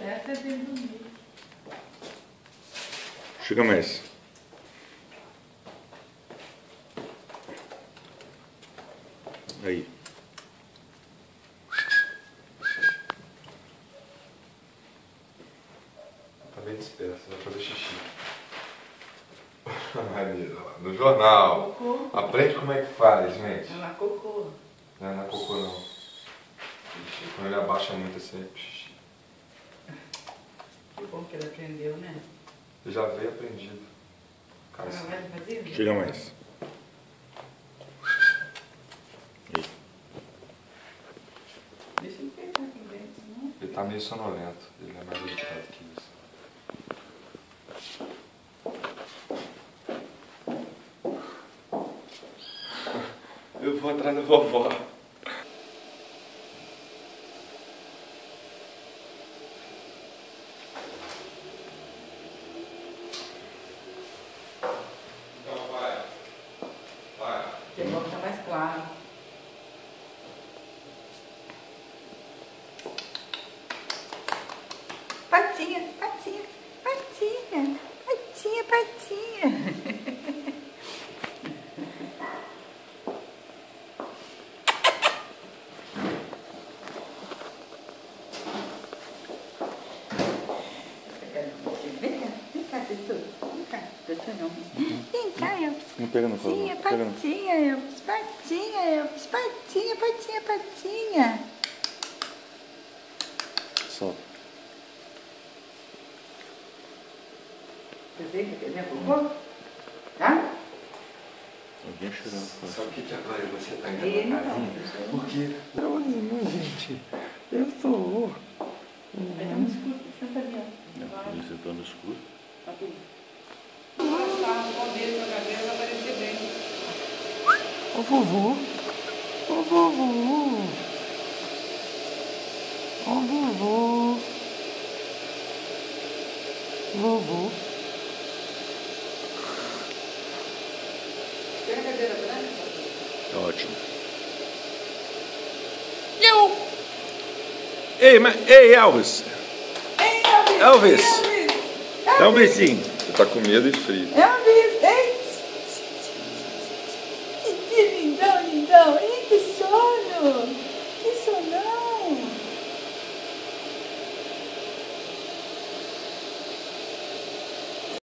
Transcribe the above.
Essa é dele dormir. Chega mais. Aí. Tá bem disperso, vai fazer xixi. No jornal. Cocô. Aprende como é que faz, gente. É na cocô. Não é na cocô não. Xixi. Quando ele abaixa muito assim, é xixi. Que bom que ele aprendeu, né? Ele já veio aprendido. Cara, Ela vai fazer? Chega mais. Aí. Deixa ele pegar aqui dentro, não? ele tá meio sonolento. Ele é mais agitado que isso. Eu vou atrás da vovó. Então vai. Vai. Que bom que tá mais claro. Patinha, patinha, patinha, patinha, patinha. Vem cá, Tetsu. Vem cá, Tetsu não. Vem cá, Elvis. Não pega no favor. Patinha, Pega no... patinha, Elvis. Patinha, Elvis. Patinha, patinha, patinha. Solta. Você vê que é minha cocô? Tá? Alguém chorando. Sabe o que que agora você tá Ele enganando? não. Porque... Não, gente. Eu tô... Vai dar um escuro, senta ali, ó. Você tá no escuro. Aqui. Passar o cabelo pra cabelo vai aparecer bem. Ô vovô. Ô vovô. Ô vovô. Vovô. Tem a cadeira branca? Tá ótimo. Ei, Elvis! Ei, Elvis! Elvis! Dá um beijinho. Você tá com medo e frio. Elvis!